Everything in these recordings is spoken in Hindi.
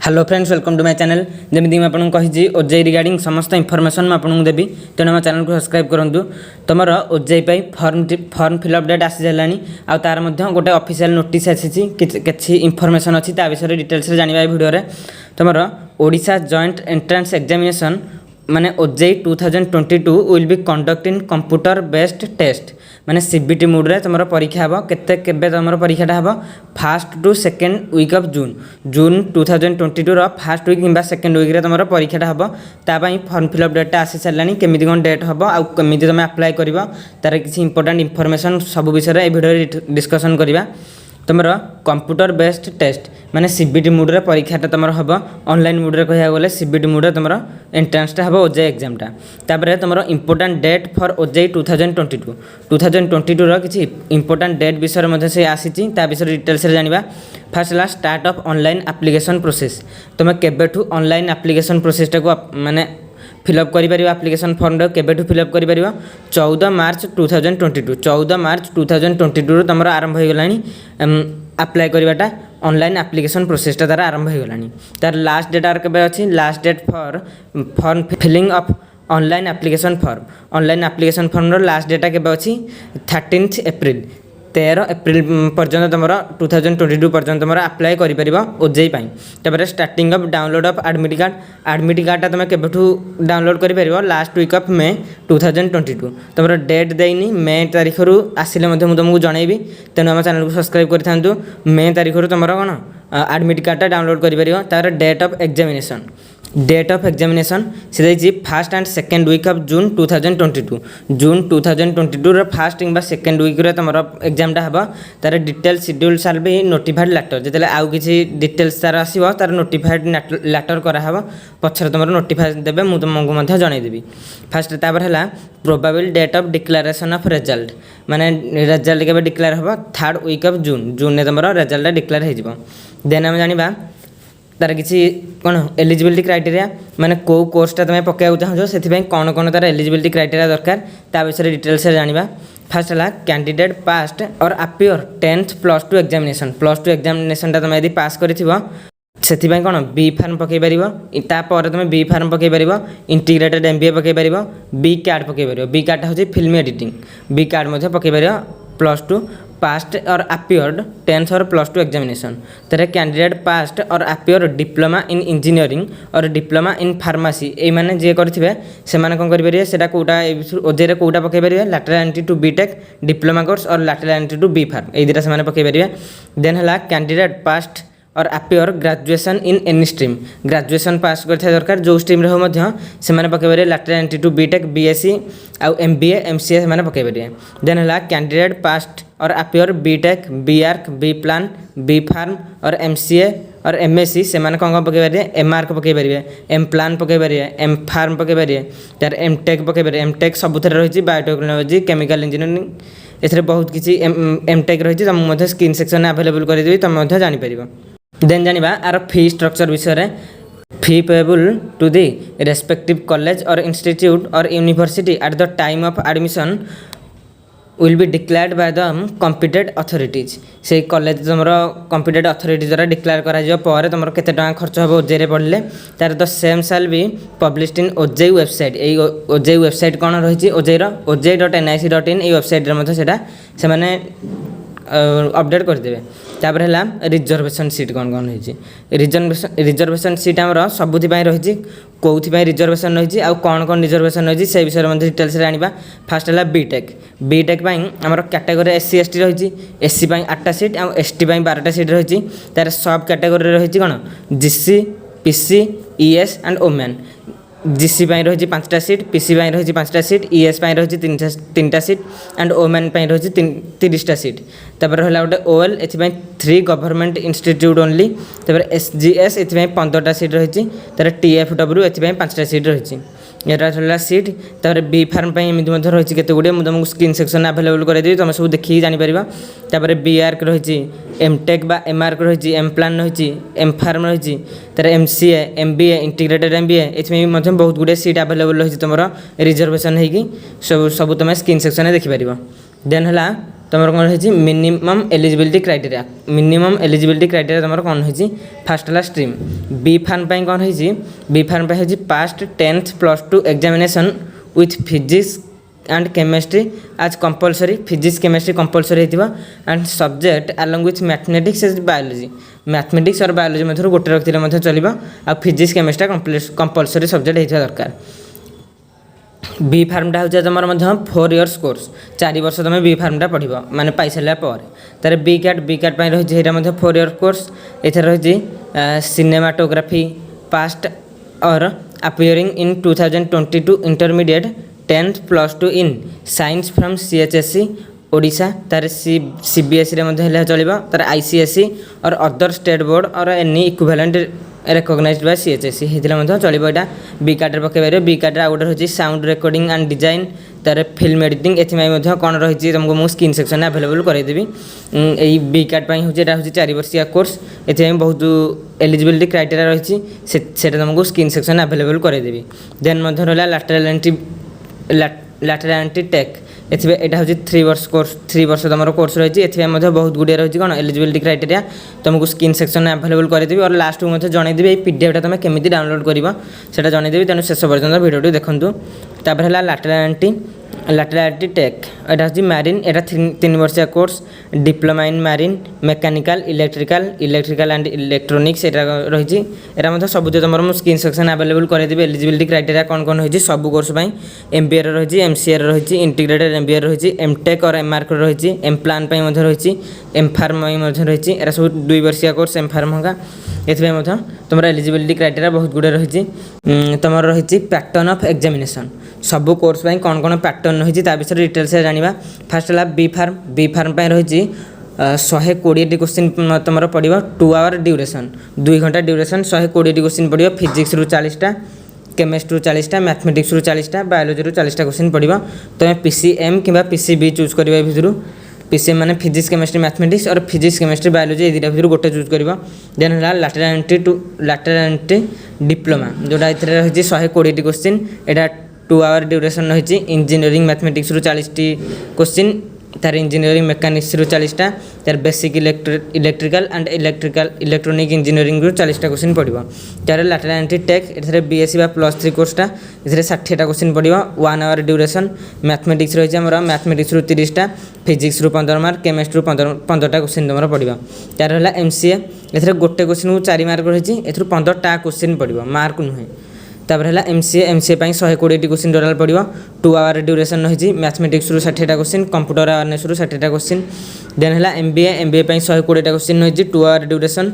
Hello friends, welcome to my channel. जमी मुझे कही ओजेई रिगार्डिंग समस्त इनफॉरमेशन आपको देवी, तेणु आम चैनल को सब्सक्राइब करूँ। तुम ओजेई फॉर्म फिलअप डेट आसी सारे आ तार गोटे ऑफिशियल नोटिस आसी किसी इनफॉरमेशन अच्छी विषय डिटेल्स जाना भिडियो तुम ओडिशा जॉइंट एंट्रेंस एग्जामिनेशन माने OJEE 2022 will be conduct in computer based test माने सीबीटी मोड रे तुम परीक्षा हम केबे तुम परीक्षाटा हम first to second week of June 2022 रो फास्ट वीक कि सेकेंड वीक रे तुम परीक्षाटा हम तापाई फॉर्म फिलअप डेटा आसी सारे केमिति कौन डेट हम आउ केमिति तुम अप्लाई कर तार किसी इंपोर्टेंट इनफॉरमेशन सब विषय ए वीडियो डिस्कशन करवा। तुम कंप्यूटर बेस्ड टेस्ट माने सीबीटी मोड रे परीक्षाटा तुम हम ऑनलाइन मोड रे कह गले सीबीटी मोड रे तुम एंट्रेंसटा हम ओजेई एग्जामटा तापर तुम इंपोर्टेंट डेट फॉर ओजेई 2022 रो किसी इंपोर्टेंट डेट विषय से आसी विषय डिटेल्स जाना। फास्ट है start of online application process तुम केबेठू ऑनलाइन एप्लिकेशन प्रोसेसटा को माने फिलअप कर आप्लिकेशन फॉर्म केबेठू फिलअप कर 14 मार्च 2022 तुम आरंभ हो गला अप्लाई करवाटा ऑनलाइन एप्लिकेशन प्रोसेसटा तार आरंभ हो गला। तार लास्ट डेट आर के अच्छी last date for form filling of online application form last डेटा के अच्छी 13 एप्रिल 13 एप्रिल पर्यंत तुम 2022 पर्यंत तुम अप्लाई कर ओजेई तापर starting of download of admit कार्डटा तुम केबेठू डाउनलोड कर लास्ट वीक ऑफ मे 2022 तुम डेट देनी मे तारीख रू आसिले तुमको जनइबी तेणु आम चैनल को सब्सक्राइब कर मे तारीख रू तुम कौन एडमिट कार्डटा डाउनलोड कर तार डेट ऑफ एग्जामिनेशन से first and second week of June 2022 रो फास्ट कि सेकेंड वीक रे तुम एग्जामटा हम तार डिटेल शेड्यूल साल भी नोटिफाइड लेटर जो आउ किसी डिटेल्स तार आसो तार नोटिफाइड लेटर कराव पचर तुम नोटिफाइड देवे मुझे तुमको जनईदेवी। फास्ट तापर है probable date of declaration of result माने रिजल्ट के डिक्लेयर हम थर्ड वीक ऑफ जून में तुम रिजल्ट डिक्लेयर हो। देन आम जाना तार किसी कौन एलिजिबिलिटी क्राइटेरिया माने को कोर्सटा तुम पकाइक चाहो से कौन कौन तार एलिजिबिलिटी क्राइटेरिया दरकार ता विषय डिटेल्स जाना। फास्ट है कैंडिडेट पास्ट और अपियर 10th +2 एग्जामिनेशन तुम यदि पास कर से कौन बी फार्म पकई पार तुम बी फार्म पकई पार integrated MBA पकई power B card पकई power B कार्डटा हूँ फिल्म एडिटिंग बी कार्ड पकई पार +2 पास्ट और अपियर्ड 10th और +2 एग्जामिनेशन तेरे कैंडिडेट पास्ट और अपियर डिप्लोमा इन इंजीनियरिंग और डिप्लोमा इन फार्मासी ये मैंने जी करेंगे से कौन करेंगे से कौटा ओजेई कौटा पकई पारे lateral entry to B Tech diploma course और lateral entry to B pharm ये दुटा से पकई पारे। देन है कैंडिडेट पास्ट और appear graduation in any stream graduation pass कर दरकार जो स्ट्रीम रे हो से पकई पारे lateral entry to B Tech BSc आउ एमबीए एमसीए से पकई पारे। देन है कैंडिडेट पास्ट और appear B Tech B arch B plan B pharm और एमसीए और एमएससी से कौन पकई पारे एम आर्क पकई पारे एम प्लान पकई पारे एम फार्म पकई पारे तार एमटेक पकई पारे एमटेक सबुथ रही बायोटेक्नोलॉजी केमिकल इंजीनियरिंग ए बहुत किसी एमटेक रही तुमको स्क्रीन सेक्शन अवेलेबल करदेवी तुम जापर। देन जाना आर फी स्ट्रक्चर विषय fee payable to the respective college और इंस्टीट्यूट और university at the time of admission will be declared by the competent authorities से कॉलेज तुम कॉम्पिटेंट अथॉरिटी द्वारा डिक्लेयर कर तुम केते टका खर्च हम ओजेई पढ़ले तार द सेम साल भी पब्लिश्ड इन ओजेई वेबसाइट ये ओजेई वेबसाइट कौन रही ojei.nic.in ये वेबसाइट से अपडेट करदेवे। तापर है रिजर्वेशन सीट कौन कौन रही रिजर्वेशन सीट आमर सबुति रही कौन रिजर्वेशन रही आउ कौन कौन रिजर्वेशन रही से विषय डिटेल्स जाना। फास्ट है बीटेक आमर कैटेगोरी एससी एसटी रही एससी 8टा सीट और एसटी 12टा सीट रही तार सब कैटेगोरी रही कौन GC PC ES and women GC रही 5टा सीट पीसी रही 5टा सीट ईएस रही 3टा सीट एंड ओमेन रही 30टा सीट। तापर है गोटे ओएल ए 3 गवर्नमेंट इंस्टीट्यूट ओनली तापर एसजीएस ए 15टा सीट रही तार टीएफडब्ल्यू ए 5टा सीट रही यहाँ रहा सीट। तापर बी फार्म एमती रही केते गुड़े मुझे तुमको स्क्रीन सेक्शन अवेलेबल करदेवी तुम सब देखिए जापर। तापर बी आर्क रही एमटेक बा एम आर्क रही एम प्लान रही एम फार्म रही तार एमसीए एमबीए इंटीग्रेटेड एमबीए ये बहुत गुड़े सीट अवेलेबल रही तुम रिजर्वेशन होगी सब तुम स्क्रीन सेक्शन देखिपार। देन है तुम कौन है मिनिमम एलिजिबिलिटी क्राइटेरिया तुम कौन है फास्ट है स्ट्रीम बी फार्म कौन है बी फार्म है past 10th +2 examination with physics and chemistry आज कंपलसरी फिजिक्स केमिस्ट्री कंपलसरी होता and subject along with mathematics and biology mathematics और बायोलॉजी मध्य गोटे रखते चलो आ फिजिक्स केमिस्ट्री कंपलसरी सब्जेक्ट होता दरकार बी फार्मटा हूँ तुम 4 years कोर्स 4 वर्ष तुम बी फार्मटा पढ़ माने पाई सारा तार बी कैट रही 4 year कोर्स ये रही सिनेमाटोग्राफी पास्ट और अपियरिंग इन 2022 इंटरमीडिएट 10th +2 इन साइंस फ्रॉम CHSE ओडिशा तार CBSE रे चलो तार ICSE और अदर स्टेट बोर्ड और any equivalent recognised by CHSE होता चलो यहाँ बी कार्ड पकड़ बी कार्ड आ गोटे रही साउंड रिकॉर्डिंग एंड डिजाइन तार फिल्म एडिटिंग ये कौन रही तुमको मुझे स्क्रीन सेक्शन अवेलेबल करदेवी यही बी कार्ड हूँ 4 वर्षिया कोर्स ये बहुत एलिजिबिलिटी क्राइटेरिया रही से तुमको स्क्रीन सेक्शन अवेलेबल करदेवी देन रहा लैटरल एंट्री टेक यहाँ हूँ 3 वर्ष कोर्स 3 वर्ष तुम कोर्स रही है बहुत गुड़िया रही कौन एलिजिबिलिटी क्राइटेरिया तुमको स्क्रीन सेक्शन अवेलेबल करदेवी और लास्ट को जनईदेवी ये PDF तुम केमी डाउनलोड कर जनईदेवी तेणु शेष पर्यटन भिडियो देखूँ तापर है लैटरल एंट्री टेक यहाँ हूँ मैरीन यहाँ 3 वर्षिया course diploma in marine mechanical electrical and electronics यहाँ रही है सब तुम स्क्रीन सेक्शन अवेलेबल करदेवी एलिजिबिलिटी क्राइटेरिया कौन कौन रही सब कोर्स MBA रही MCA रही इंटीग्रेटेड MBA रही MTech और MArch रही M-Plan रही M-Pharm रही है सब 2 वर्षिया कोर्स M-Pharm होगा ये तुम एलिजिबिलिटी क्राइटेरिया बहुत गुड़े रही तुम रही पैटर्न ऑफ एग्जामिनेशन सब कोर्स कौन कौन पैटर्न रही विषय डिटेल्स जाना फास्ट है बी फार्म रही 120 क्वेश्चन तुम पढ़ 2 hour ड्यूरेशन 2 घंटा ड्यूरेशन 120 क्वेश्चन पढ़ फिजिक्स रु 40टा केमिस्ट्री 40टा मैथमेटिक्स रु 40टा बायोलॉजी रु 40टा क्वेश्चन पढ़ तुम PCM कि PCB चूज कर भर PCM माने फिजिक्स केमिस्ट्री मैथमेटिक्स और फिजिक्स केमिस्ट्री बायोलॉजी ये दुटा भर गोटे चूज कर देन है लैटरल एंट्री डिप्लोमा जोटा ये रही 120 क्वेश्चन यहाँ 2 hour ड्यूरेशन रही इंजीनियरिंग मैथमेटिक्स रु 40टी क्वेश्चन तार इंजीनियरिंग मेकानिक्स रु 40टा तार basic electrical and electronic engineering रु 40टा क्वेश्चन पढ़ तार लैटरल एंट्री टेक ये BSc बा +3 कोर्सटा ये 60टा क्वेश्चन पढ़ 1 hour ड्यूरेशन मैथमेटिक्स रही है मैथमेटिक्स रु 30टा फिजिक्स रु 15 मार्क केमिस्ट्री 15टा क्वेश्चन तुम पढ़ तार है MCA ये गोटे क्वेश्चन को 4 मार्क रही है 15टा क्वेश्चन पढ़ मार्क नुहे तापर है MCA 120 क्वेश्चन टोटाल पढ़ 2 hour ड्यूरेशन रही मैथमेटिक्स रु 60टा क्वेश्चन कंप्यूटर अवेयरनेस रु 60टा क्वेश्चन देन है MBA 120टा क्वेश्चन रही 2 hour ड्यूरेशन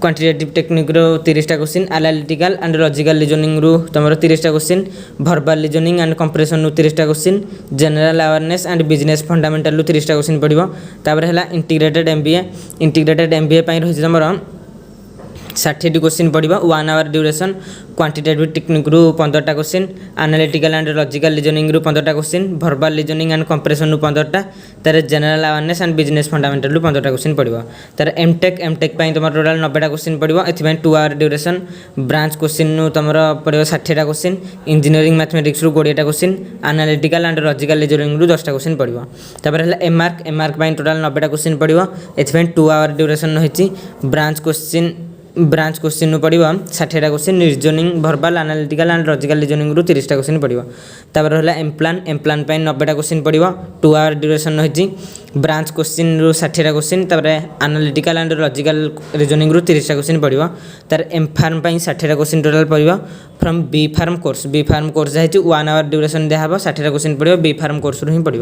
क्वांटिटेटिव टेक्निक रो 30टा question analytical and logical reasoning रु तुम 30टा question verbal reasoning and comprehension रु 30टा question general awareness and business fundamental रु 30टा क्वेश्चन पढ़ तापर है इंटीग्रेटेड MBA रही तुम 60 क्वेश्चन पढ़ 1 hour ड्यूरेशन क्वांटिटेटिव टेक्निक रु 15टा question analytical and logical reasoning रु 15टा question verbal reasoning and comprehension रु 15टा तार general awareness and business fundamental रु 15टा क्वेश्चन पढ़ तार M-Tech तुम टोटाल 90टा क्वेश्चन पढ़ ये 2 hour ड्यूरेशन ब्रांच क्वेश्चन तुम पढ़ 60टा क्वेश्चन इंजीनियरिंग मैथमेटिक्स रु 20टा question analytical and logical reasoning रु 10टा क्वेश्चन पढ़ तापर है M-Arch टोटाल 90टा क्वेश्चन पढ़ ये 2 hour ड्यूरेशन रही ब्रांच क्वेश्चन पढ़ 60टा question reasoning verbal analytical and logical reasoning रु 30टा क्वेश्चन पढ़ तापर है M-Plan 90टा क्वेश्चन पढ़ 2 hour ड्यूरेशन रही ब्रांच क्वेश्चन रु 60टा क्वेश्चन तापर एनालिटिकल एंड लॉजिकल रीजनिंग रु 30टा क्वेश्चन पढ़ तार M-Pharm 60टा क्वेश्चन टोटाल पढ़ फ्रॉम बी फार्म कोर्स है 1 hour ड्यूरेशन दिया 60टा क्वेश्चन पढ़ बी फार्म कोर्स रु ही पढ़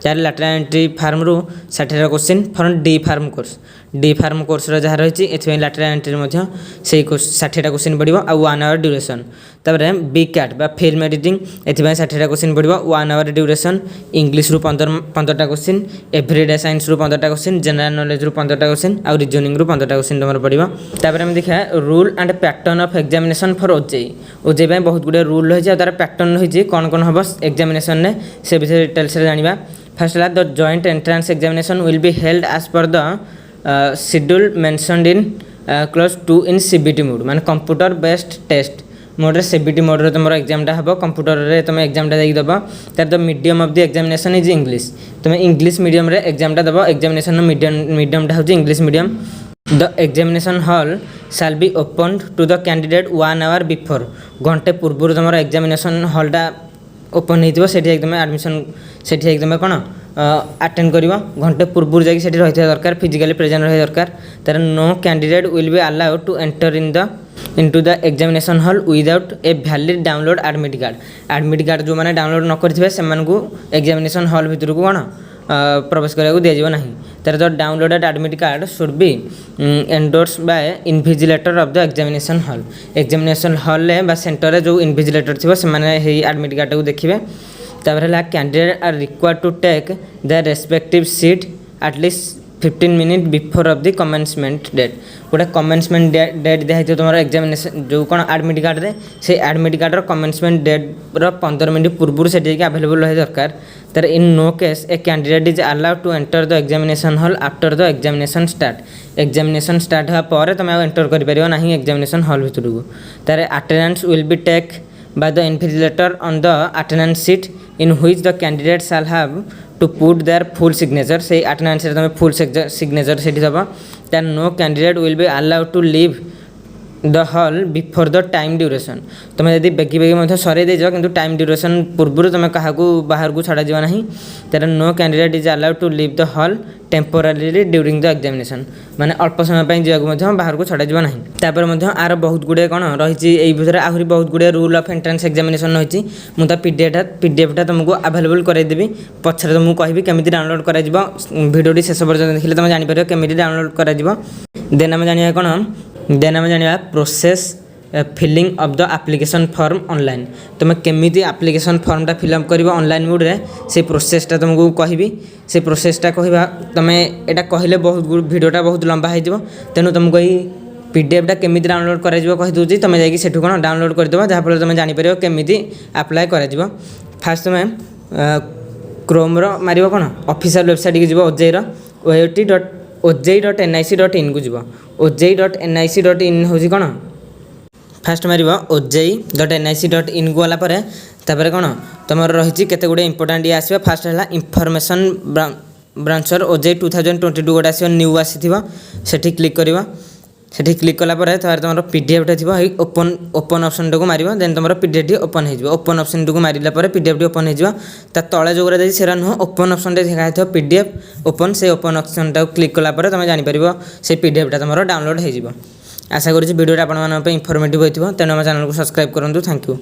तार लैटरल एंट्री फार्म रु 60टा question from D pharm course जहाँ रही ये लैटरल एंट्री से 60टा क्वेश्चन पढ़ आ 1 hour ड्यूरेशन तापर बी कैट बा फिल्म एडिटिंग ये 60टा क्वेश्चन पढ़ 1 hour ड्यूरेशन इंग्लिश रु 15टा क्वेश्चन एवरीडे साइंस रु 15टा क्वेश्चन जनरल नॉलेज रु 15टा क्वेश्चन आ रीजनिंग रु 15टा क्वेश्चन तुम पढ़ तापर हम देखा rule and pattern of examination for OJEE बहुत गुड़े रूल रही है तार पैटर्न रही कौन कौन हम एग्जामिनेशन ने से विषय डिटेल्स जाना फर्स्ट है the joint entrance examination will be held as per the schedule mentioned in class 2 in CBT mode माने कंप्यूटर बेस्ड टेस्ट मोड्रे सीबीटी मोड्रे तुम एग्जामटा हम कंप्यूटर में तुम एग्जामटा देख दब तार the medium of the examination is English तुम इंग्लिश मीडियम रे एग्जामटा दब एग्जामिनेशन मीडियमटा हूँ English medium the examination hall shall be open to the candidate 1 hour before घंटे पूर्व तुम एग्जामिनेशन हॉलटा ओपन हो तुम एडमिशन से तुम कौन अटेंड कर घंटे पूर्व जाकि रही दरकार फिजिकली प्रेजेंट रही दरकार तार no candidate will be allowed to enter into the examination hall without a valid download admit card जो मैंने डाउनलोड न करेंगे से एग्जामिनेशन हॉल भितर को कौन प्रवेश करने को दिज्व ना तार the downloaded admit card should be endorse by invigilator of the examination hall centre जो इनविजिलेटर थी से एडमिट कार्ड को देखिए तापर है candidate are required to take the respective seat at least 15 minute before of the commencement date गोटे कमेंसमेंट डेट दिखाई तुम एग्जामिनेशन जो कौन एडमिट कार्ड रे से admit card commencement date 15 minute पूर्व से अवेलेबल रही दरकार तर in no case a candidate is allowed to enter the examination hall after the examination start होगा तुम एंटर कर ना एग्जामिनेशन हॉल भितर को तार attendance will be take by the invigilator on the attendance sheet in which the candidate shall have to put their full signature say attendance रे तुम full signature से दबा then no candidate will be allowed to leave the hall before the time duration तुम यदि बेगी बेगी सर देज कि टाइम ड्यूरेशन पूर्व तुम क्या बाहर को छड़ा ना तर no candidate is allowed to leave the hall temporary during the examination माने अल्प समय जावाक बाहर को छड़ा ना तापर आर बहुत गुड़े कौन रही भर आहरी बहुत गुड़े रूल ऑफ एंट्रेंस एग्जामिनेशन रही मुझे पीडीएफटा तुमको अवेलेबल करदेवी पछरे तुमको कहि केमी डाउनलोड कर भिडियो शेष पर्यटन देखिए तुम जापर केमी डाउनलोड कर देन आम जाना कौन देन आम जाना process filling of the application form online तुम केमी एप्लिकेशन फॉर्मटा फिलअप कर ऑनलाइन मोड रे से प्रोसेसटा तुमको कहि से प्रोसेसटा कहवा तुम यहाँ कहले बहुत भिडियोटा बहुत लंबा हो तेणु तुमको पीडीएफटा केमी डाउनलोड कर कहीदे तुम जाकि कौन डाउनलोड करदेव जहाँफल तुम जापर केमी आप्लाय कर फास्ट तुम क्रोम मार कौन ऑफिशियल वेबसाइट की जी oj.nic.in को जीव oj.nic.in हूँ कौन फास्ट मार oj.nic.in को गलापर तापर कौन तुम रही केते गुड़े इंपोर्टाट ये आस फास्ट है इनफॉरमेशन ब्रांचर OJ 2022 गोटे आस न्यू आसी क्लिक कर सेठी क्लिक कलापर तुम पीडीएफटा थी ओपन ऑप्शन को मार देन तुम पीडीएफ ओपन हो ओपन ऑप्शन को मारे पीडीएफ ओपन हो तले जो गुरा से नुह ओपन ऑप्शन देखा पीडीएफ ओपन से ओपन ऑप्शन को क्लिक कलापर तुम जापर से पीडीएफटा तुम डाउनलोड हो आशा करुँच वीडियोटा आप इनफॉर्मेटिव होती तेणु आम चैनल को सब्सक्राइब करूँ थैंक यू।